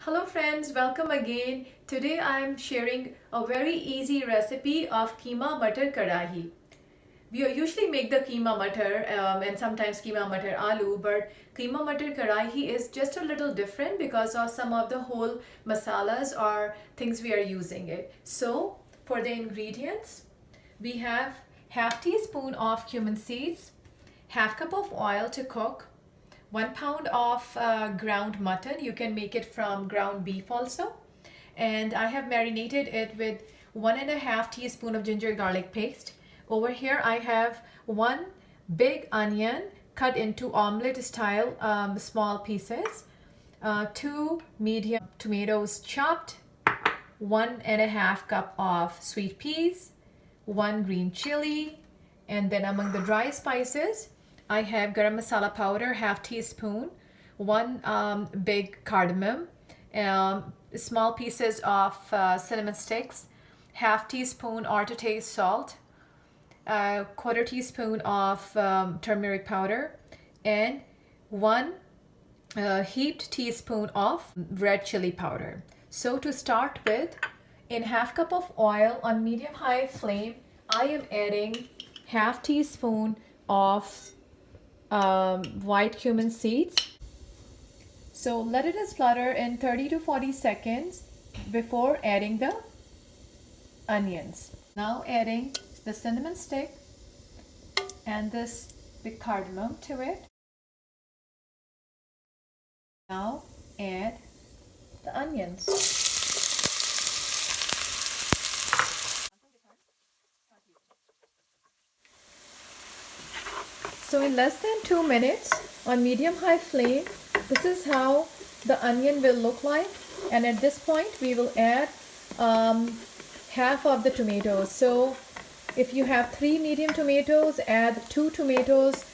Hello friends, welcome again. Today I am sharing a very easy recipe of keema butter karahi. We usually make the keema butter and sometimes keema butter aloo, but keema butter karahi is just a little different because of some of the whole masalas or things we are using it. So for the ingredients, we have half teaspoon of cumin seeds, half cup of oil to cook, 1 pound of ground mutton. You can make it from ground beef also. And I have marinated it with 1.5 teaspoon of ginger garlic paste. Over here I have one big onion cut into omelette style small pieces, two medium tomatoes chopped, 1.5 cup of sweet peas, one green chili, and then among the dry spices, I have garam masala powder, half teaspoon, one big cardamom, small pieces of cinnamon sticks, half teaspoon or to taste salt, a quarter teaspoon of turmeric powder, and one heaped teaspoon of red chili powder. So to start with, in half cup of oil on medium high flame, I am adding half teaspoon of white cumin seeds. So let it splutter in 30 to 40 seconds before adding the onions. Now adding the cinnamon stick and this big cardamom to it. Now add the onions. So in less than 2 minutes on medium high flame, this is how the onion will look like. And at this point we will add half of the tomatoes. So if you have 3 medium tomatoes, add 2 tomatoes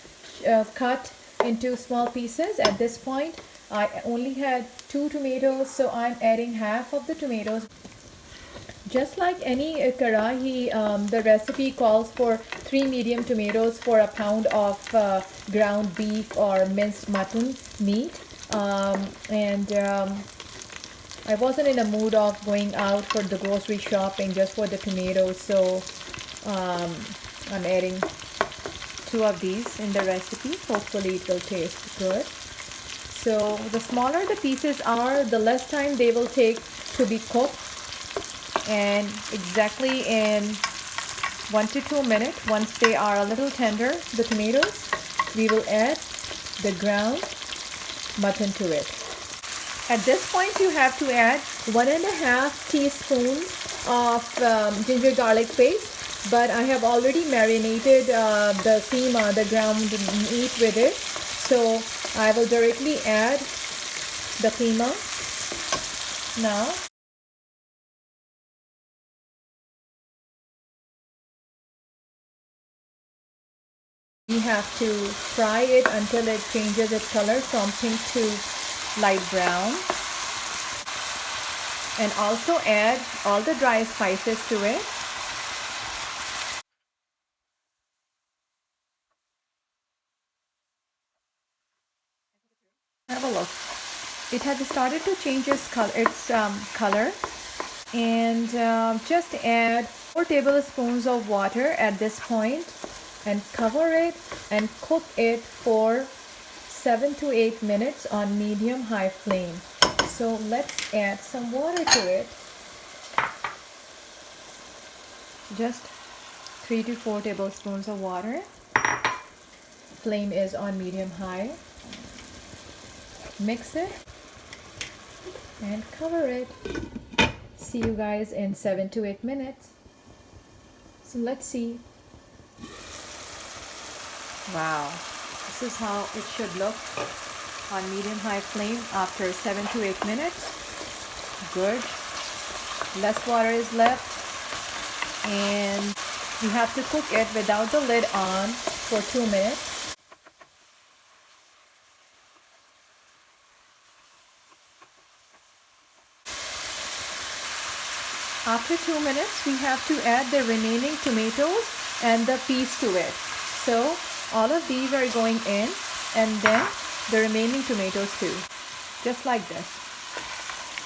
cut into small pieces. At this point I only had 2 tomatoes, so I'm adding half of the tomatoes. Just like any karahi, the recipe calls for 3 medium tomatoes for a pound of ground beef or minced mutton meat. I wasn't in a mood of going out for the grocery shopping just for the tomatoes, so I'm adding 2 of these in the recipe. Hopefully it will taste good. So the smaller the pieces are, the less time they will take to be cooked. And exactly in 1 to 2 minutes, once they are a little tender, the tomatoes, we will add the ground mutton to it. At this point you have to add 1.5 teaspoons of ginger garlic paste, but I have already marinated the keema, the ground meat with it, so I will directly add the keema now. We have to fry it until it changes its color from pink to light brown. And also add all the dry spices to it. Have a look. It has started to change its color. And just add 4 tablespoons of water at this point and cover it and cook it for 7 to 8 minutes on medium high flame. So let's add some water to it. Just 3 to 4 tablespoons of water. Flame is on medium high. Mix it and cover it. See you guys in 7 to 8 minutes. So let's see. Wow, this is how it should look on medium high flame after 7 to 8 minutes. Good. Less water is left, and you have to cook it without the lid on for 2 minutes. After 2 minutes, we have to add the remaining tomatoes and the peas to it. So all of these are going in, and then the remaining tomatoes too, just like this.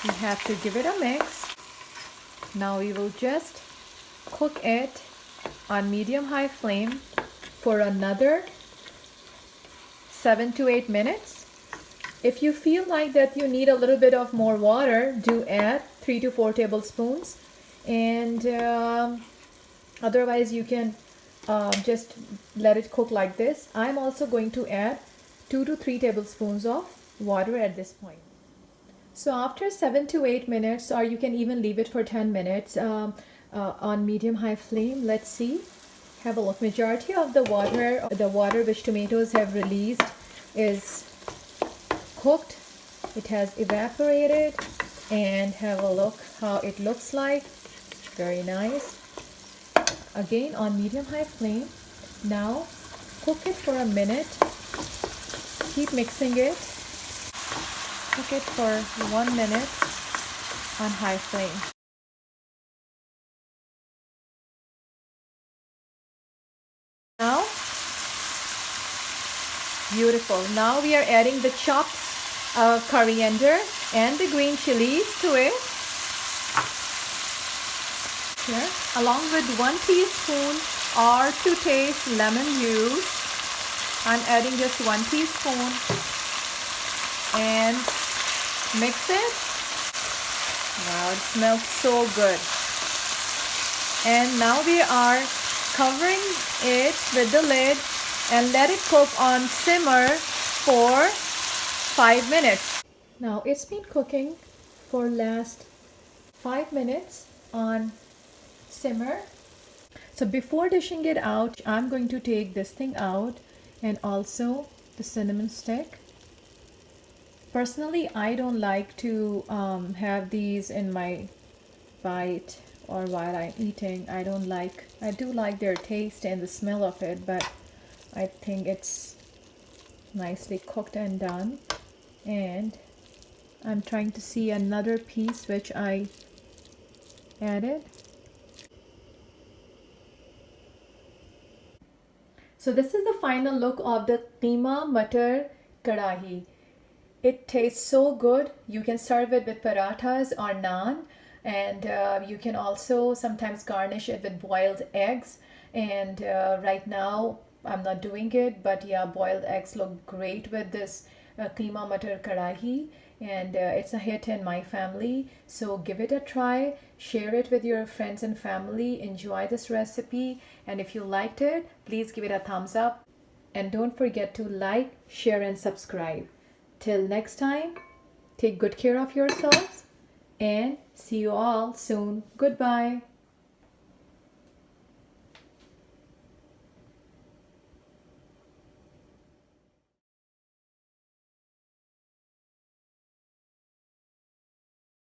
You have to give it a mix. Now we will just cook it on medium-high flame for another 7 to 8 minutes. If you feel like that you need a little bit of more water, do add 3 to 4 tablespoons. And otherwise you can just let it cook like this. I'm also going to add 2 to 3 tablespoons of water at this point. So after 7 to 8 minutes, or you can even leave it for 10 minutes on medium-high flame. Let's see. Have a look. Majority of the water which tomatoes have released is cooked. It has evaporated, and have a look how it looks like. Very nice. Again on medium-high flame. Now cook it for a minute. Keep mixing it. Cook it for 1 minute on high flame. Now, beautiful. Now we are adding the chopped coriander and the green chilies to it. Here, along with 1 teaspoon or to taste lemon juice. I'm adding just 1 teaspoon and mix it. Wow, it smells so good. And now we are covering it with the lid and let it cook on simmer for 5 minutes. Now it's been cooking for last 5 minutes on simmer. So before dishing it out, I'm going to take this thing out and also the cinnamon stick. Personally, I don't like to have these in my bite or while I'm eating. I do like their taste and the smell of it, but I think it's nicely cooked and done. And I'm trying to see another piece which I added. So this is the final look of the Keema Matar Kadahi. It tastes so good. You can serve it with parathas or naan, and you can also sometimes garnish it with boiled eggs. And right now I'm not doing it, but yeah, boiled eggs look great with this Keema Matar Kadahi, and it's a hit in my family. So give it a try, share it with your friends and family, enjoy this recipe, and if you liked it, please give it a thumbs up, and don't forget to like, share and subscribe. Till next time, take good care of yourselves and see you all soon. Goodbye.